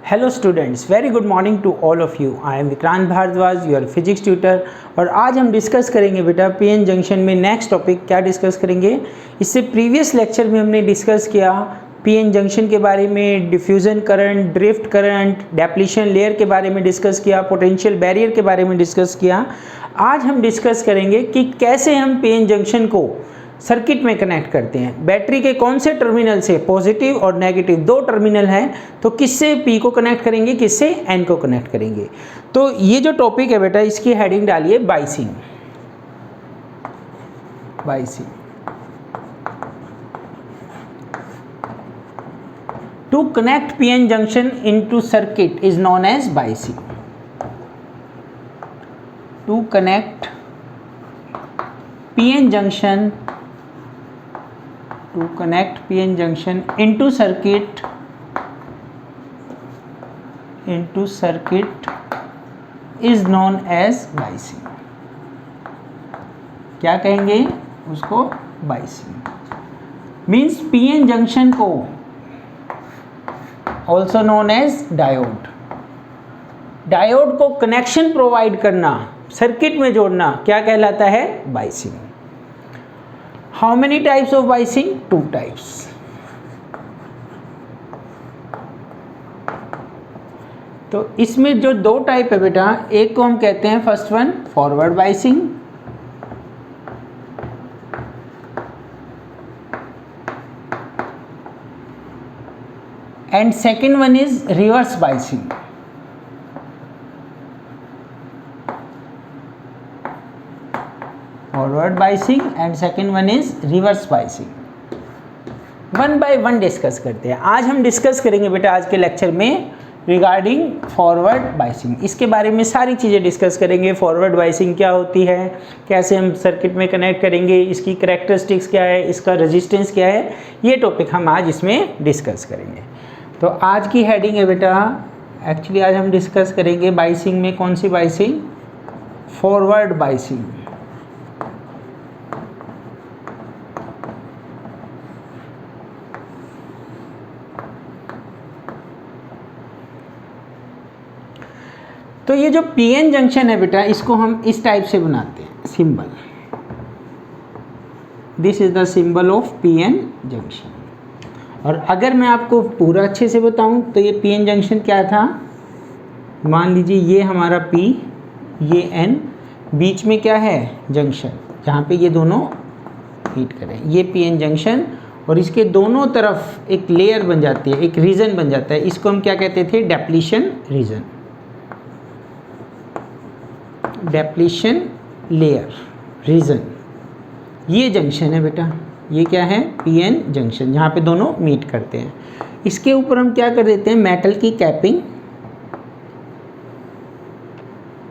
Hello students, very good morning to all of you. I am Vikrant Bhardwaj, your physics tutor. और आज हम discuss करेंगे बेटा पीएन जंक्शन में नेक्स्ट टॉपिक क्या डिस्कस करेंगे। इससे प्रीवियस लेक्चर में हमने डिस्कस किया पीएन जंक्शन के बारे में, diffusion current, drift current, depletion layer के बारे में डिस्कस किया, पोटेंशियल बैरियर के बारे में डिस्कस किया। आज हम डिस्कस करेंगे कि कैसे हम पीएन जंक्शन को सर्किट में कनेक्ट करते हैं। बैटरी के कौन से टर्मिनल से, पॉजिटिव और नेगेटिव दो टर्मिनल हैं, तो किससे पी को कनेक्ट करेंगे, किससे एन को कनेक्ट करेंगे। तो ये जो टॉपिक है बेटा, इसकी हेडिंग डालिए biasing. Biasing to connect PN junction into circuit is known as biasing. To connect PN junction into circuit is known as biasing। क्या कहेंगे उसको? बाइसिंग। मीन्स PN जंक्शन को also known as diode. Diode को connection provide करना, circuit में जोड़ना, क्या कहलाता है? Biasing. How many types of biasing? 2 types. तो इसमें जो 2 टाइप है बेटा, एक को हम कहते हैं first one forward biasing, and second one is reverse biasing. Forward biasing and second one is reverse biasing. One by one discuss करते हैं। आज हम डिस्कस करेंगे बेटा आज के लेक्चर में रिगार्डिंग फॉरवर्ड बाइसिंग। इसके बारे में सारी चीज़ें डिस्कस करेंगे। फॉरवर्ड बाइसिंग क्या होती है, कैसे हम सर्किट में कनेक्ट करेंगे, इसकी कैरेक्टरिस्टिक्स क्या है, इसका रेजिस्टेंस क्या है, ये टॉपिक हम आज इसमें डिस्कस करेंगे। तो आज की हेडिंग है बेटा, एक्चुअली आज हम डिस्कस करेंगे बाइसिंग में कौन सी बाइसिंग? Forward biasing. तो ये जो पीएन जंक्शन है बेटा, इसको हम इस टाइप से बनाते हैं, symbol. This is the symbol of PN junction. और अगर मैं आपको पूरा अच्छे से बताऊं तो ये पीएन जंक्शन क्या था, मान लीजिए ये हमारा पी, ये एन, बीच में क्या है? जंक्शन, जहाँ पे ये दोनों मीट करें, ये पीएन जंक्शन। और इसके दोनों तरफ एक लेयर बन जाती है, एक रीजन बन जाता है। इसको हम क्या कहते थे? Depletion region, depletion layer region. ये जंक्शन है बेटा, ये क्या है? पीएन जंक्शन, जहाँ पे दोनों मीट करते हैं। इसके ऊपर हम क्या कर देते हैं? मेटल की कैपिंग,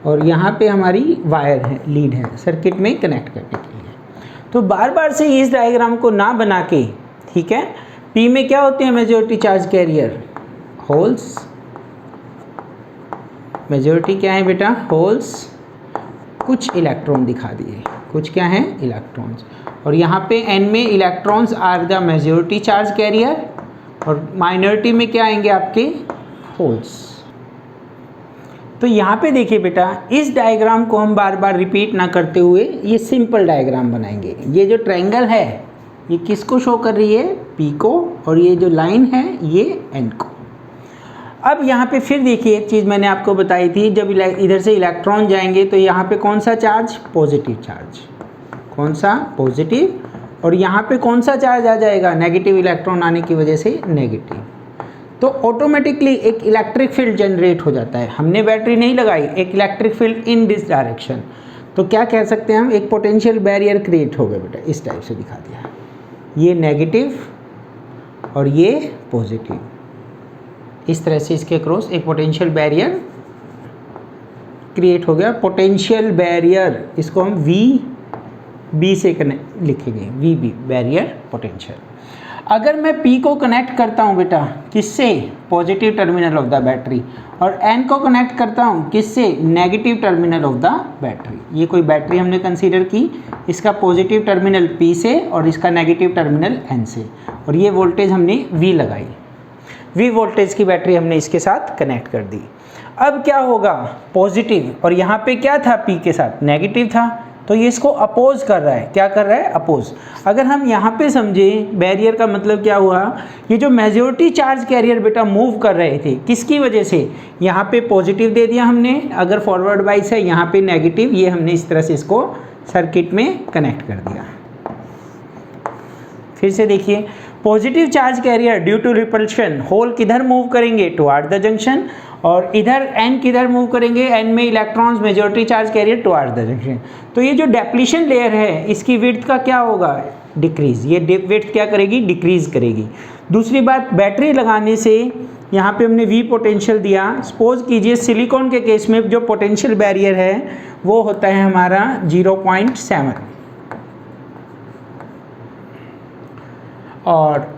और यहाँ पे हमारी वायर है, लीड है, सर्किट में कनेक्ट करने के लिए। तो बार बार से इस डायग्राम को ना बना के, ठीक है, पी में क्या होते हैं? Majority charge career, holes. Majority क्या है बेटा? होल्स। कुछ इलेक्ट्रॉन दिखा दिए, कुछ क्या है? इलेक्ट्रॉन्स। और यहाँ पे एन में electrons are the majority charge carrier, और माइनॉरिटी में क्या आएंगे आपके? होल्स। तो यहाँ पे देखिए बेटा, इस डायग्राम को हम बार बार रिपीट ना करते हुए ये सिंपल डायग्राम बनाएंगे। ये जो ट्रायंगल है, ये किसको शो कर रही है? पी को। और ये जो लाइन है, ये एन को। अब यहाँ पे फिर देखिए, एक चीज़ मैंने आपको बताई थी, जब इधर से इलेक्ट्रॉन जाएंगे तो यहाँ पे कौन सा चार्ज? Positive charge. कौन सा? पॉजिटिव। और यहाँ पे कौन सा चार्ज आ जाएगा? नेगेटिव इलेक्ट्रॉन आने की वजह से नेगेटिव। तो ऑटोमेटिकली एक इलेक्ट्रिक फील्ड जनरेट हो जाता है। हमने बैटरी नहीं लगाई, एक electric field in this direction. तो क्या कह सकते हैं हम? एक पोटेंशियल बैरियर क्रिएट हो गया बेटा, इस टाइप से दिखा दिया। ये नेगेटिव और ये पॉजिटिव, इस तरह से इसके क्रॉस एक पोटेंशियल बैरियर क्रिएट हो गया। पोटेंशियल बैरियर, इसको हम VB से लिखेंगे, VB बैरियर पोटेंशियल। अगर मैं P को कनेक्ट करता हूँ बेटा, किससे? Positive terminal of the battery. और N को कनेक्ट करता हूँ किससे? Negative terminal of the battery. ये कोई बैटरी हमने कंसीडर की, इसका पॉजिटिव टर्मिनल P से और इसका नेगेटिव टर्मिनल N से, और ये वोल्टेज हमने V लगाई। V वोल्टेज की बैटरी हमने इसके साथ कनेक्ट कर दी। अब क्या होगा, पॉजिटिव, और यहाँ पे क्या था P के साथ, नेगेटिव था, तो ये इसको अपोज कर रहा है। क्या कर रहा है, अपोज। अगर हम यहाँ पे समझें बैरियर का मतलब क्या हुआ, ये जो मेजॉरिटी चार्ज कैरियर बेटा मूव कर रहे थे किसकी वजह से, यहाँ पे पॉजिटिव दे दिया हमने, अगर फॉरवर्ड बाइस है यहाँ पे नेगेटिव, ये हमने इस तरह से इसको सर्किट में कनेक्ट कर दिया। फिर से देखिए, positive charge carrier due to repulsion hole किधर मूव करेंगे, टुवार्ड द जंक्शन, और इधर n किधर मूव करेंगे, n में electrons majority charge carrier toward the junction. तो ये जो डेप्लीशन लेयर है इसकी विड्थ का क्या होगा, डिक्रीज, ये विड्थ क्या करेगी, डिक्रीज करेगी। दूसरी बात, बैटरी लगाने से यहाँ पे हमने V पोटेंशियल दिया, सपोज कीजिए सिलिकॉन के केस में जो पोटेंशियल बैरियर है वो होता है हमारा 0.7, और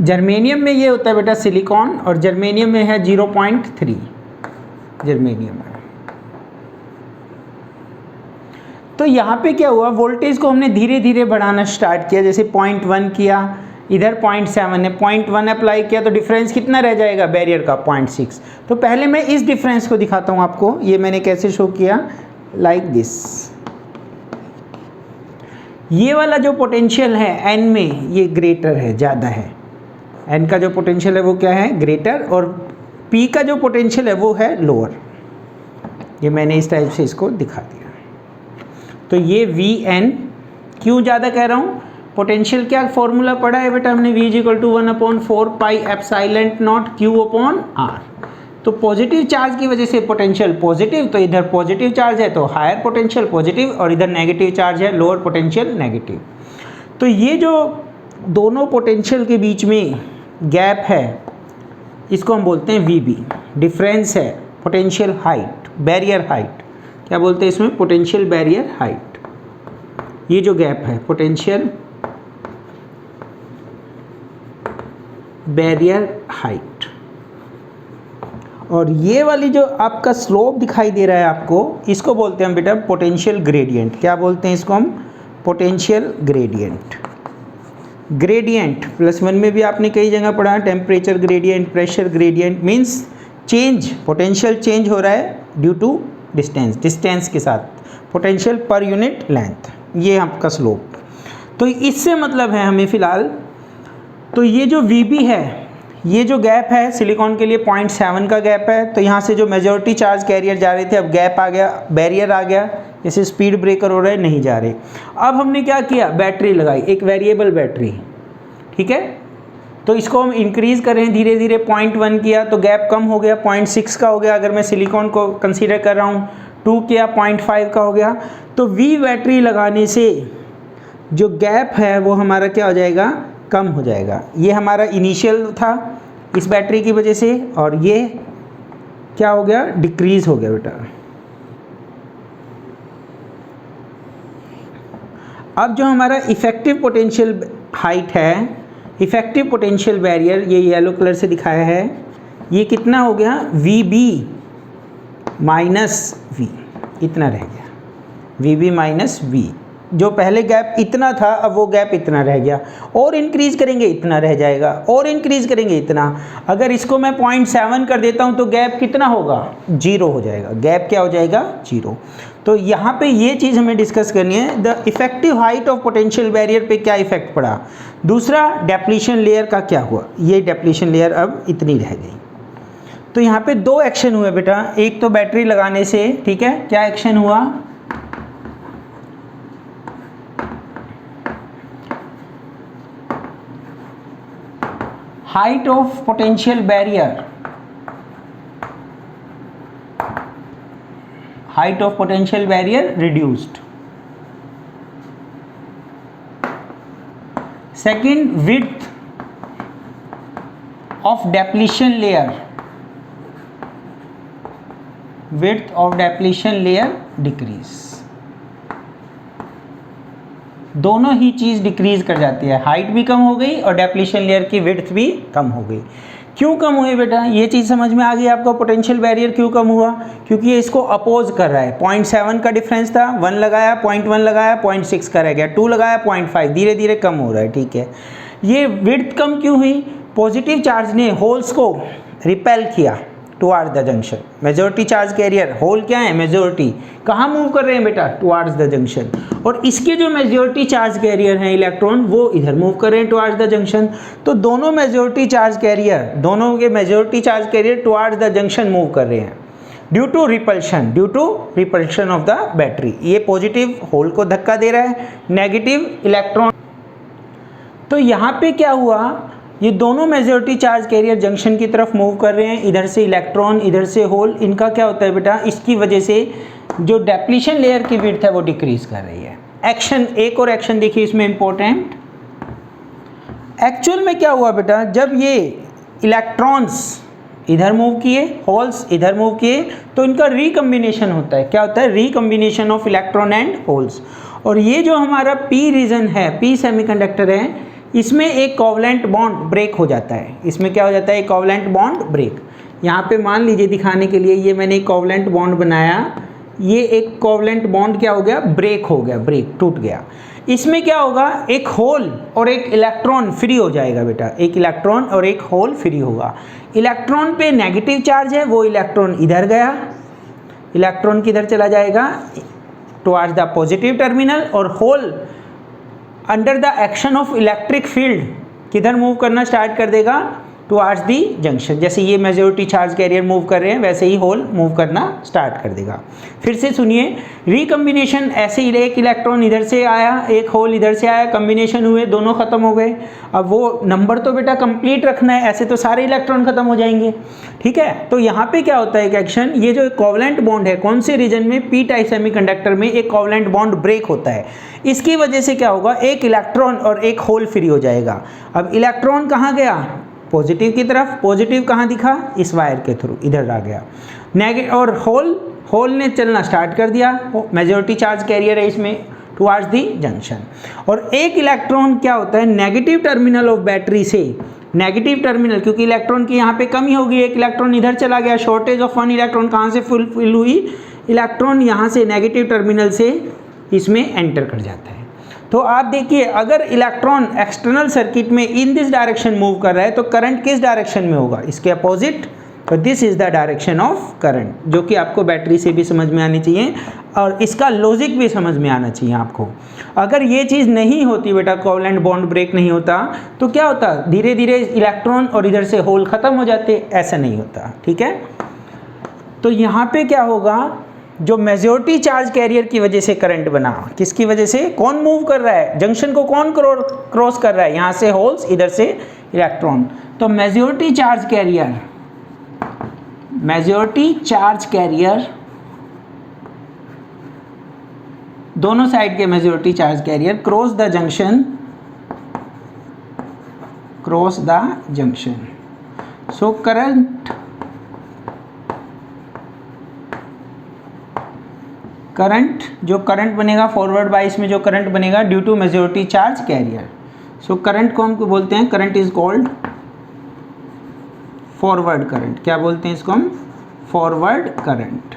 जर्मेनियम में ये होता है बेटा सिलिकॉन, और जर्मेनियम में है 0.3 जर्मेनियम में। तो यहाँ पे क्या हुआ, वोल्टेज को हमने धीरे धीरे बढ़ाना स्टार्ट किया, जैसे 0.1 किया, इधर 0.7 है, 0.1 अप्लाई किया तो डिफरेंस कितना रह जाएगा बैरियर का, 0.6। तो पहले मैं इस डिफरेंस को दिखाता हूँ आपको, ये मैंने कैसे शो किया, लाइक दिस। ये वाला जो पोटेंशियल है n में ये ग्रेटर है, ज़्यादा है, n का जो पोटेंशियल है वो क्या है, ग्रेटर, और p का जो पोटेंशियल है वो है लोअर। ये मैंने इस टाइप से इसको दिखा दिया। तो ये Vn क्यों ज़्यादा कह रहा हूँ, पोटेंशियल क्या फॉर्मूला पढ़ा है बेटा हमने, V = 1/4 pi epsilon not Q/R। तो पॉजिटिव चार्ज की वजह से पोटेंशियल पॉजिटिव, तो इधर पॉजिटिव चार्ज है तो हायर पोटेंशियल पॉजिटिव, और इधर नेगेटिव चार्ज है लोअर पोटेंशियल नेगेटिव। तो ये जो दोनों पोटेंशियल के बीच में गैप है इसको हम बोलते हैं VB, डिफरेंस है पोटेंशियल हाइट, बैरियर हाइट, क्या बोलते हैं इसमें, पोटेंशियल बैरियर हाइट। ये जो गैप है पोटेंशियल बैरियर हाइट, और ये वाली जो आपका स्लोप दिखाई दे रहा है आपको, इसको बोलते हैं हम बेटा पोटेंशियल ग्रेडियंट। क्या बोलते हैं इसको हम, पोटेंशियल ग्रेडियंट। ग्रेडियंट +1 में भी आपने कई जगह पढ़ा, temperature gradient, pressure gradient, means change, potential change हो रहा है ड्यू टू डिस्टेंस, डिस्टेंस के साथ, पोटेंशियल पर यूनिट लेंथ, ये आपका स्लोप। तो इससे मतलब है हमें फ़िलहाल, तो ये जो VB है, ये जो गैप है सिलिकॉन के लिए 0.7 का गैप है, तो यहाँ से जो मेजॉरिटी चार्ज कैरियर जा रहे थे अब गैप आ गया, बैरियर आ गया, जैसे स्पीड ब्रेकर हो रहा है, नहीं जा रहे। अब हमने क्या किया, बैटरी लगाई, एक वेरिएबल बैटरी, ठीक है। तो इसको हम इंक्रीज़ करें धीरे धीरे, 0.1 किया तो गैप कम हो गया, 0.6 का हो गया, अगर मैं सिलिकॉन को कंसीडर कर रहा हूँ, 2 किया 0.5 का हो गया। तो V बैटरी लगाने से जो गैप है वो हमारा क्या हो जाएगा, कम हो जाएगा। ये हमारा इनिशियल था इस बैटरी की वजह से, और ये क्या हो गया, डिक्रीज हो गया बेटा। अब जो हमारा इफेक्टिव पोटेंशियल हाइट है, इफेक्टिव पोटेंशियल बैरियर, ये येलो कलर से दिखाया है, ये कितना हो गया, VB - V, इतना रह गया, VB - V। जो पहले गैप इतना था अब वो गैप इतना रह गया, और इंक्रीज़ करेंगे इतना रह जाएगा, और इंक्रीज़ करेंगे इतना। अगर इसको मैं 0.7 कर देता हूँ तो गैप कितना होगा, 0 हो जाएगा, गैप क्या हो जाएगा, 0। तो यहाँ पे ये चीज़ हमें डिस्कस करनी है, the effective height of potential barrier पे क्या इफेक्ट पड़ा। दूसरा, डेप्लीशन लेयर का क्या हुआ, ये डेप्लीशन लेयर अब इतनी रह गई। तो यहाँ पे 2 एक्शन हुए बेटा, एक तो बैटरी लगाने से, ठीक है, क्या एक्शन हुआ, height of potential barrier, height of potential barrier reduced. Second, width of depletion layer, width of depletion layer decrease. दोनों ही चीज़ डिक्रीज कर जाती है, हाइट भी कम हो गई और डेप्लीशन लेयर की विड्थ भी कम हो गई। क्यों कम हुई बेटा, ये चीज़ समझ में आ गई आपको, पोटेंशियल बैरियर क्यों कम हुआ, क्योंकि ये इसको अपोज कर रहा है। 0.7 का डिफरेंस था, 1 लगाया, 0.1 लगाया, 0.6 का रह गया, 2 लगाया, 0.5, धीरे धीरे कम हो रहा है, ठीक है। ये विड्थ कम क्यों हुई, पॉजिटिव चार्ज ने होल्स को रिपेल किया towards the junction. Majority charge carrier, hole क्या है मेजॉरिटी, कहाँ मूव कर रहे हैं बेटा टुवार्ड्स द जंक्शन, और इसके जो मेजॉरिटी चार्ज कैरियर हैं इलेक्ट्रॉन वो इधर मूव कर रहे हैं टुवार्ड्स द जंक्शन। तो दोनों मेजॉरिटी चार्ज कैरियर, दोनों के majority charge carrier towards the junction move कर रहे हैं due to repulsion of the battery. ये पॉजिटिव होल को धक्का दे रहा है, नेगेटिव इलेक्ट्रॉन। तो यहाँ पे क्या हुआ, ये दोनों मेजॉरिटी चार्ज कैरियर जंक्शन की तरफ मूव कर रहे हैं, इधर से इलेक्ट्रॉन इधर से होल। इनका क्या होता है बेटा, इसकी वजह से जो डेप्लीशन लेयर की विड्थ है वो डिक्रीज कर रही है। एक्शन, एक और एक्शन देखिए इसमें इंपॉर्टेंट। एक्चुअल में क्या हुआ बेटा, जब ये इलेक्ट्रॉन्स इधर मूव किए, होल्स इधर मूव किए, तो इनका रिकम्बिनेशन होता है। क्या होता है, recombination of electron and holes. और ये जो हमारा पी रीजन है, पी सेमीकंडक्टर है, इसमें एक कोवलेंट बॉन्ड ब्रेक हो जाता है। इसमें क्या हो जाता है, एक कोवलेंट बॉन्ड ब्रेक। यहाँ पे मान लीजिए दिखाने के लिए ये मैंने एक कोवलेंट बॉन्ड बनाया, ये एक कोवलेंट बॉन्ड क्या हो गया, ब्रेक हो गया, ब्रेक टूट गया। इसमें क्या होगा, एक होल और एक इलेक्ट्रॉन फ्री हो जाएगा बेटा, एक इलेक्ट्रॉन और एक होल फ्री होगा। इलेक्ट्रॉन पे नेगेटिव चार्ज है, वो इलेक्ट्रॉन इधर गया, इलेक्ट्रॉन किधर चला जाएगा टुवार्ड्स द पॉजिटिव टर्मिनल, और hole under the action of electric field किधर मूव करना स्टार्ट कर देगा, टुवार्ड्स दी जंक्शन। जैसे ये मेजॉरिटी चार्ज कैरियर मूव कर रहे हैं वैसे ही होल मूव करना स्टार्ट कर देगा। फिर से सुनिए, रिकम्बिनेशन, ऐसे ही एक इलेक्ट्रॉन इधर से आया, एक होल इधर से आया, कम्बिनेशन हुए, दोनों खत्म हो गए। अब वो नंबर तो बेटा कंप्लीट रखना है, ऐसे तो सारे इलेक्ट्रॉन खत्म हो जाएंगे, ठीक है। तो यहाँ पे क्या होता है एक एक्शन, ये जो कोवलेंट बॉन्ड है, कौन से रीजन में, पी टाइप सेमीकंडक्टर में एक कोवलेंट बॉन्ड ब्रेक होता है। इसकी वजह से क्या होगा, एक इलेक्ट्रॉन और एक होल फ्री हो जाएगा। अब इलेक्ट्रॉन कहाँ गया, पॉजिटिव की तरफ, पॉजिटिव कहाँ दिखा, इस वायर के थ्रू इधर आ गया। नेगेटिव और होल ने चलना स्टार्ट कर दिया, मेजॉरिटी चार्ज कैरियर है इसमें, टुवार्ड्स दी जंक्शन। और एक इलेक्ट्रॉन क्या होता है, नेगेटिव टर्मिनल ऑफ बैटरी से, नेगेटिव टर्मिनल, क्योंकि इलेक्ट्रॉन की यहाँ पे कमी होगी, एक इलेक्ट्रॉन इधर चला गया, शॉर्टेज ऑफ वन इलेक्ट्रॉन, कहाँ से फुल हुई, इलेक्ट्रॉन यहाँ से नेगेटिव टर्मिनल से इसमें एंटर कर जाता है। तो आप देखिए, अगर इलेक्ट्रॉन एक्सटर्नल सर्किट में इन दिस डायरेक्शन मूव कर रहा है तो करंट किस डायरेक्शन में होगा, इसके अपोजिट। तो this is the direction of current, जो कि आपको बैटरी से भी समझ में आनी चाहिए और इसका लॉजिक भी समझ में आना चाहिए आपको। अगर ये चीज़ नहीं होती बेटा, कोवलेंट बॉन्ड ब्रेक नहीं होता, तो क्या होता, धीरे धीरे इलेक्ट्रॉन और इधर से होल खत्म हो जाते, ऐसा नहीं होता, ठीक है। तो यहाँ पे क्या होगा, जो मेजॉरिटी चार्ज कैरियर की वजह से करंट बना, किसकी वजह से, कौन मूव कर रहा है, जंक्शन को कौन क्रॉस कर रहा है, यहाँ से होल्स, इधर से इलेक्ट्रॉन। तो majority charge carrier, majority charge carrier, दोनों साइड के majority charge carrier cross the junction, cross the junction. So current जो करंट बनेगा फॉरवर्ड बाइस में, जो करंट बनेगा due to majority charge carrier. So current को हम बोलते हैं, current is called forward current. क्या बोलते हैं इसको हम, फॉरवर्ड करंट।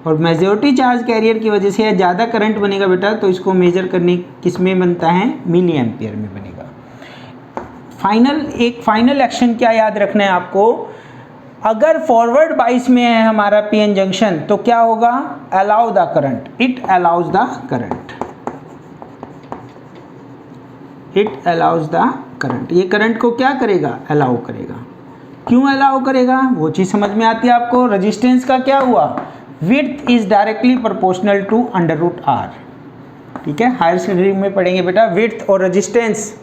और मेजॉरिटी चार्ज कैरियर की वजह से ज़्यादा करंट बनेगा बेटा, तो इसको मेजर करने किस में बनता है, मिली एम्पियर में बनेगा। एक फाइनल एक्शन क्या याद रखना है आपको, अगर फॉरवर्ड बाइस में है हमारा पीएन जंक्शन, तो क्या होगा, allow the current, it allows the current, it allows the current. ये करंट को क्या करेगा, अलाउ करेगा। क्यों अलाउ करेगा, वो चीज़ समझ में आती है आपको। रेजिस्टेंस का क्या हुआ, width is directly proportional to √R, ठीक है। हायर सेकेंडरी में पढ़ेंगे बेटा, विड्थ और रेजिस्टेंस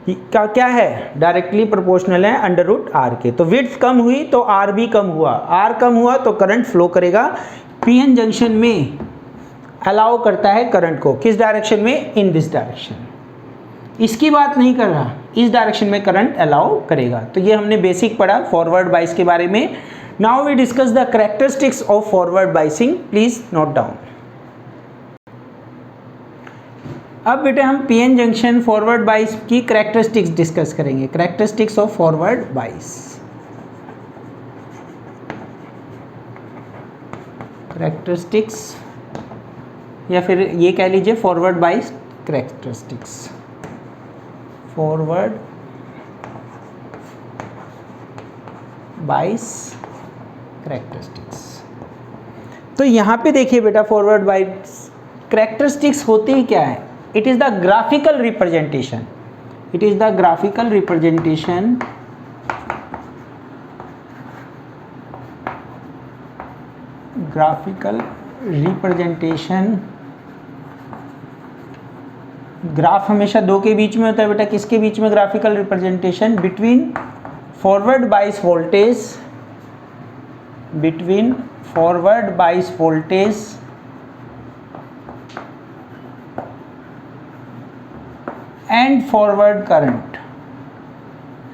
का क्या है, डायरेक्टली प्रोपोर्शनल है √R के। तो विड्थ कम हुई तो R भी कम हुआ, R कम हुआ तो करंट फ्लो करेगा। पीएन जंक्शन में अलाउ करता है करंट को, किस डायरेक्शन में, इन दिस डायरेक्शन। इसकी बात नहीं कर रहा, इस डायरेक्शन में करंट अलाउ करेगा। तो ये हमने बेसिक पढ़ा फॉरवर्ड बाइस के बारे में। Now we discuss the characteristics of forward biasing, please note down. अब बेटे हम पीएन जंक्शन फॉरवर्ड बाइस की कैरेक्टरिस्टिक्स डिस्कस करेंगे, characteristics of forward bias. Characteristics या फिर ये कह लीजिए forward bias characteristics. Forward bias characteristics. तो यहाँ पे देखिए बेटा, फॉरवर्ड बाइस कैरेक्टरिस्टिक्स होते ही क्या है? It is the graphical representation, it is the graphical representation graph हमेशा दो के बीच में होता है बेटा। किसके बीच में ग्राफिकल रिप्रेजेंटेशन? बिटवीन फॉरवर्ड बाइस वोल्टेज, बिटवीन फॉरवर्ड बाइस voltage and forward current,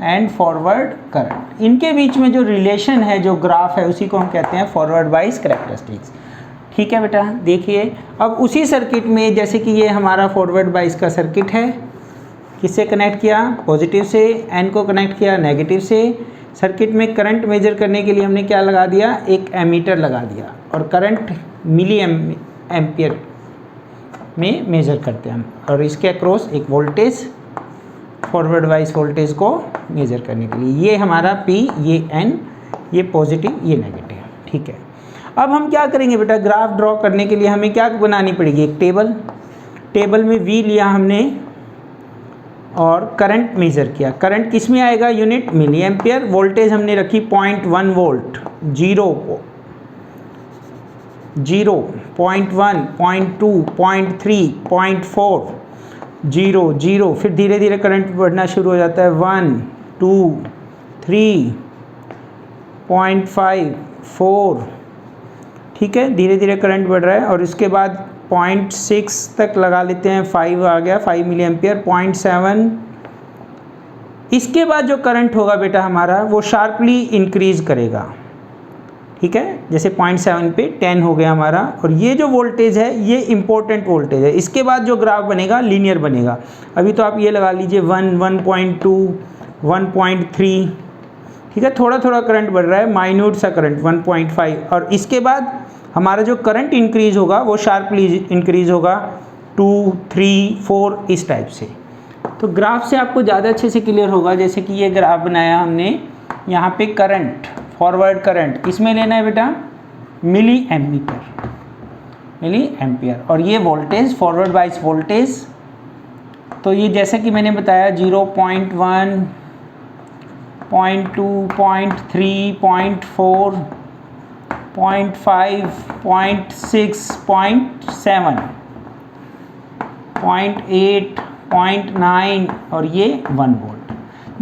and forward current, इनके बीच में जो रिलेशन है, जो ग्राफ है, उसी को हम कहते हैं फॉरवर्ड बाइस कैरेक्टरिस्टिक्स। ठीक है बेटा, देखिए अब उसी सर्किट में, जैसे कि ये हमारा फॉरवर्ड बाइस का सर्किट है, किससे कनेक्ट किया? पॉजिटिव से। एन को कनेक्ट किया नेगेटिव से। सर्किट में करंट मेजर करने के लिए हमने क्या लगा दिया? एक एमीटर लगा दिया, और करंट मिली एम्पियर में मेजर करते हैं हम, और इसके अक्रॉस एक वोल्टेज, फॉरवर्ड वाइज वोल्टेज को मेजर करने के लिए। ये हमारा P, ये N, ये पॉजिटिव, ये नेगेटिव। ठीक है, अब हम क्या करेंगे बेटा? ग्राफ ड्रॉ करने के लिए हमें क्या बनानी पड़ेगी? एक टेबल। टेबल में V लिया हमने और करंट मेजर किया। करंट किस में आएगा? Unit milli ampere. वोल्टेज हमने रखी 0.1 वोल्ट, 0, 0.1, 0.2, 0.3, 0.4, 0, 0। फिर धीरे धीरे करंट बढ़ना शुरू हो जाता है। 1, 2, 3, 0.5, 4। ठीक है, धीरे धीरे करंट बढ़ रहा है, और इसके बाद 0.6 तक लगा लेते हैं। 5 आ गया, 5 मिली एम्पियर। 0.7। इसके बाद जो करंट होगा बेटा हमारा, वो शार्पली इंक्रीज करेगा। ठीक है, जैसे 0.7 पे 10 हो गया हमारा। और ये जो वोल्टेज है, ये इंपॉर्टेंट वोल्टेज है। इसके बाद जो ग्राफ बनेगा लीनियर बनेगा। अभी तो आप ये लगा लीजिए 1, 1.2, 1.3। ठीक है, थोड़ा थोड़ा करंट बढ़ रहा है, माइन्यूट सा करंट 1.5। और इसके बाद हमारा जो करंट इंक्रीज होगा वो शार्पली इंक्रीज होगा 2, 3, 4 इस टाइप से। तो ग्राफ से आपको ज़्यादा अच्छे से क्लियर होगा। जैसे कि ये ग्राफ बनाया हमने, यहाँ पे करंट, फॉरवर्ड करंट किसमें लेना है बेटा? Milliampere, milliampere. और ये वोल्टेज, फॉरवर्ड बाइस वोल्टेज, तो ये जैसे कि मैंने बताया 0.1, 0.2, 0.3, 0.4, 0.5, 0.6, 0.7, 0.8, 0.9 और ये 1 वोल्ट।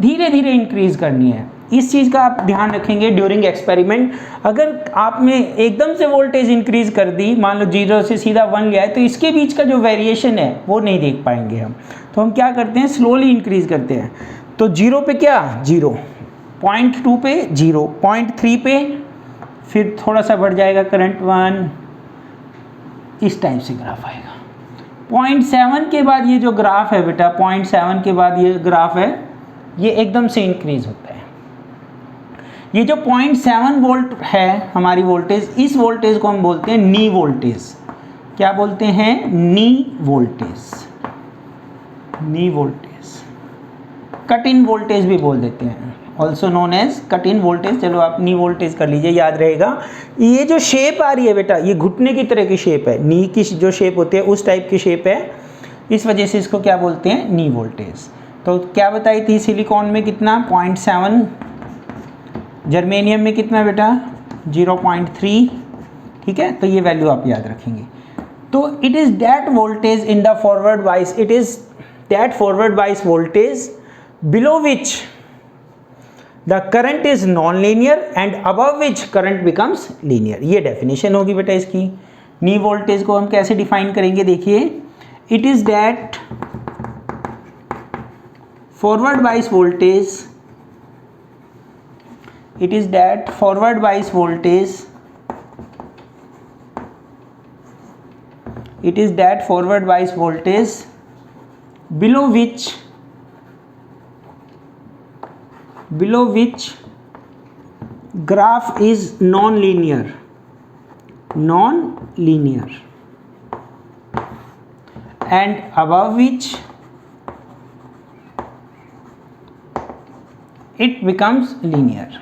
धीरे धीरे इंक्रीज करनी है। इस चीज़ का आप ध्यान रखेंगे ड्यूरिंग एक्सपेरिमेंट। अगर आपने एकदम से वोल्टेज इंक्रीज कर दी, मान लो 0 से सीधा 1 लिया है, तो इसके बीच का जो वेरिएशन है वो नहीं देख पाएंगे हम। तो हम क्या करते हैं? स्लोली इंक्रीज करते हैं। तो 0 पे क्या? 0, 0.2 पे 0, 0.3 पे फिर थोड़ा सा बढ़ जाएगा करंट 1, इस टाइप से ग्राफ आएगा। 0.7 के बाद ये जो ग्राफ है बेटा, 0.7 के बाद ये ग्राफ है, ये एकदम से इंक्रीज होता है। ये जो 0.7 वोल्ट है हमारी वोल्टेज, इस वोल्टेज को हम बोलते हैं नी वोल्टेज। क्या बोलते हैं? Knee voltage, knee voltage. Cut in voltage भी बोल देते हैं, also known as cut in voltage. चलो आप नी वोल्टेज कर लीजिए, याद रहेगा। ये जो शेप आ रही है बेटा, ये घुटने की तरह की शेप है। नी की जो शेप होती है उस टाइप की शेप है, इस वजह से इसको क्या बोलते हैं? Knee voltage. तो क्या बताई थी? सिलिकॉन में कितना? 0.7। जर्मेनियम में कितना बेटा? 0.3। ठीक है, तो ये वैल्यू आप याद रखेंगे। तो it is that voltage in the forward बाइस, इट इज़ दैट फॉरवर्ड बाइस voltage below which the current is non linear and above which current becomes linear. ये डेफिनेशन होगी बेटा इसकी। नी वोल्टेज को हम कैसे डिफाइन करेंगे? देखिए, इट इज़ दैट फॉरवर्ड बाइस voltage, it is that forward bias voltage, it is that forward bias voltage below which graph is non-linear and above which it becomes linear,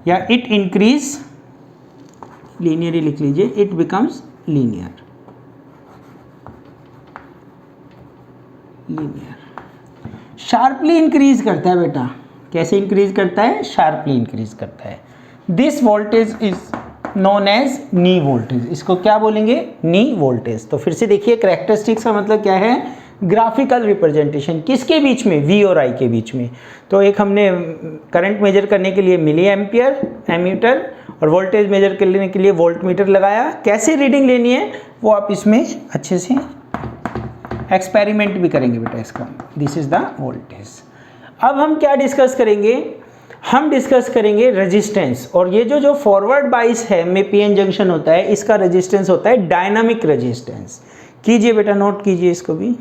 या इट इंक्रीज, लीनियर ही लिख लीजिए, it becomes linear, sharply increase करता है बेटा। कैसे increase करता है? Sharply increase करता है। This voltage is known as knee voltage. इसको क्या बोलेंगे? Knee voltage. तो फिर से देखिए, कैरेक्टरिस्टिक्स का मतलब क्या है? Graphical representation. किसके बीच में? V और I के बीच में। तो एक हमने करंट मेजर करने के लिए मिली एम्पियर एमीटर और वोल्टेज मेजर करने के लिए वोल्ट मीटर लगाया। कैसे रीडिंग लेनी है वो आप इसमें अच्छे से एक्सपेरिमेंट भी करेंगे बेटा इसका। This is the voltage. अब हम क्या डिस्कस करेंगे? हम डिस्कस करेंगे रेजिस्टेंस। और ये जो फॉरवर्ड बाइस है में पीएन जंक्शन होता है, इसका रेजिस्टेंस होता है डायनामिक रेजिस्टेंस। कीजिए बेटा, नोट कीजिए इसको भी।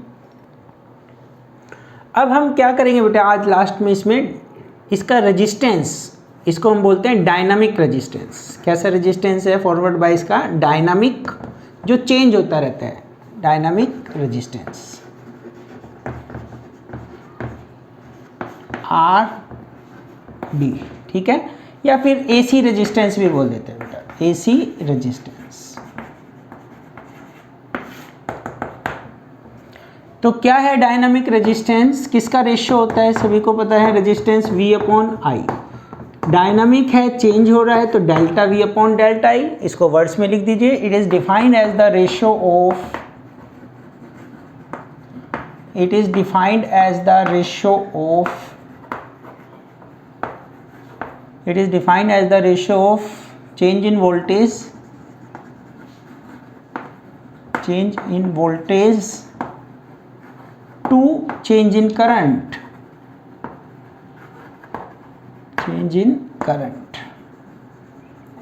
अब हम क्या करेंगे बेटा आज लास्ट में इसमें, इसका रेजिस्टेंस, इसको हम बोलते हैं डायनामिक रेजिस्टेंस। कैसा रेजिस्टेंस है फॉरवर्ड बाइस का? डायनामिक, जो चेंज होता रहता है, डायनामिक रेजिस्टेंस। RD, ठीक है, या फिर AC रेजिस्टेंस भी बोल देते हैं बेटा, AC रेजिस्टेंस। तो क्या है डायनामिक रेजिस्टेंस? किसका रेशियो होता है? सभी को पता है, रेजिस्टेंस V/I। डायनामिक है, चेंज हो रहा है, तो डेल्टा V/डेल्टा I। इसको वर्ड्स में लिख दीजिए। It is defined as the ratio of, it is defined as the ratio of, it is defined as the ratio of change in voltage, change in voltage to change in current, change in current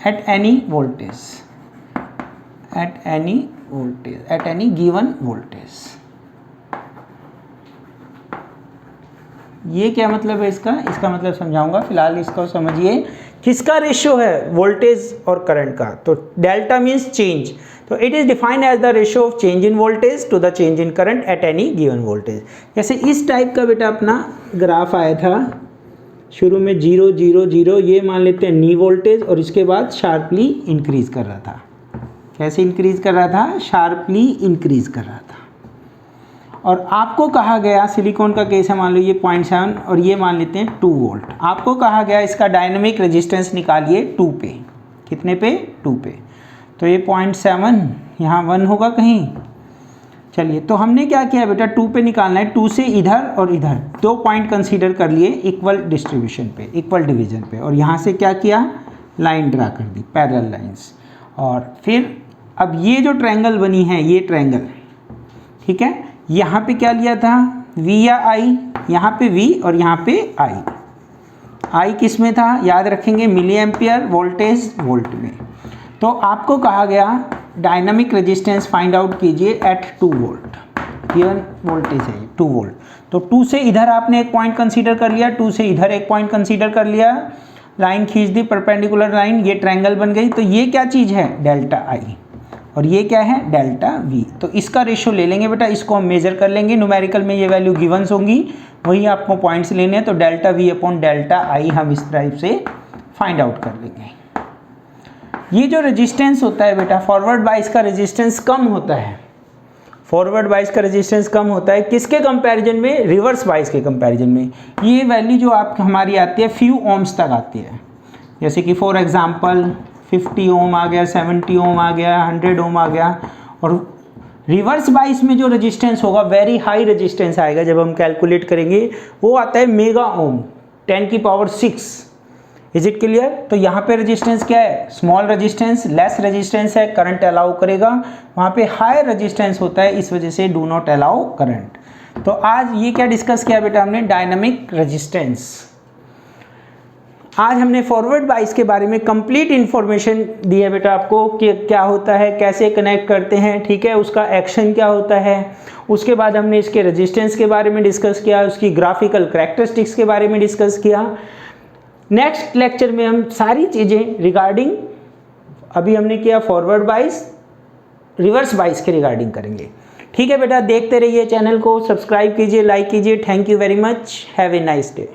at any voltage, at any voltage, at any given voltage। ये क्या मतलब है इसका? इसका मतलब समझाऊंगा, फिलहाल इसको समझिए। किसका रेशियो है? वोल्टेज और करंट का। तो डेल्टा मीन्स चेंज, तो it is defined as the ratio of change in voltage to the change in current at any given voltage. जैसे इस टाइप का बेटा अपना ग्राफ आया था, शुरू में 0 0 0, ये मान लेते हैं नी वोल्टेज, और इसके बाद शार्पली इंक्रीज कर रहा था। कैसे इंक्रीज कर रहा था? शार्पली इंक्रीज कर रहा था। और आपको कहा गया, सिलिकॉन का केस है, मान लो ये 0.7 और ये मान लेते हैं 2 वोल्ट। आपको कहा गया इसका डायनेमिक रेजिस्टेंस निकालिए 2 पे। कितने पे? 2 पे। तो ये 0.7, यहाँ 1 होगा कहीं। चलिए, तो हमने क्या किया बेटा, 2 पे निकालना है। 2 से इधर और इधर 2 पॉइंट कंसीडर कर लिए इक्वल डिस्ट्रीब्यूशन पे, इक्वल डिवीजन पे, और यहाँ से क्या किया, लाइन ड्रा कर दी, पैरेलल लाइंस। और फिर अब ये जो ट्रायंगल बनी है, ये ट्रायंगल, ठीक है, यहाँ पे क्या लिया था? V या I, यहाँ पे V और यहाँ पे I किस में था? याद रखेंगे, मिली एम्पियर, वोल्टेज वोल्ट में। तो आपको कहा गया डायनामिक रेजिस्टेंस फाइंड आउट कीजिए एट 2 वोल्ट। गिवन वोल्टेज है 2 वोल्ट। तो 2 से इधर आपने एक पॉइंट कंसीडर कर लिया, 2 से इधर एक पॉइंट कंसीडर कर लिया, लाइन खींच दी, परपेंडिकुलर लाइन, ये ट्रायंगल बन गई। तो ये क्या चीज़ है? डेल्टा I, और ये क्या है? Delta V। तो इसका रेशियो ले लेंगे बेटा, इसको हम मेजर कर लेंगे, न्यूमेरिकल में ये वैल्यू गिवंस होंगी, वही आपको पॉइंट्स लेने हैं। तो डेल्टा V/डेल्टा I हम इस टाइप से फाइंड आउट कर लेंगे। ये जो रेजिस्टेंस होता है बेटा, फॉरवर्ड बाइस का रेजिस्टेंस कम होता है। फॉरवर्ड बाइस का रेजिस्टेंस कम होता है किसके कंपैरिजन में? रिवर्स बाइस के कंपैरिजन में। ये वैल्यू जो आप हमारी आती है फ्यू ओम्स तक आती है। जैसे कि फॉर एग्जांपल 50 ओम आ गया, 70 ओम आ गया, 100 ओम आ गया। और रिवर्स बाइस में जो रेजिस्टेंस होगा, वेरी हाई रेजिस्टेंस आएगा, जब हम कैलकुलेट करेंगे वो आता है mega ohm, 10⁶। Is it clear? तो यहाँ पे रेजिस्टेंस क्या है? स्मॉल रेजिस्टेंस, लेस रेजिस्टेंस है, करंट अलाउ करेगा। वहाँ पे हाई रेजिस्टेंस होता है, इस वजह से डू नॉट अलाउ करंट। तो आज ये क्या डिस्कस किया बेटा हमने? Dynamic resistance. आज हमने फॉरवर्ड बाइस के बारे में कंप्लीट इन्फॉर्मेशन दी है बेटा आपको, कि क्या होता है, कैसे कनेक्ट करते हैं, ठीक है, उसका एक्शन क्या होता है। उसके बाद हमने इसके रेजिस्टेंस के बारे में डिस्कस किया, उसकी ग्राफिकल कैरेक्टरिस्टिक्स के बारे में डिस्कस किया। नेक्स्ट लेक्चर में हम सारी चीज़ें रिगार्डिंग, अभी हमने किया फॉरवर्ड बाइस, रिवर्स बाइस के रिगार्डिंग करेंगे। ठीक है बेटा, देखते रहिए चैनल को, सब्सक्राइब कीजिए, लाइक कीजिए। Thank you very much, have a nice day.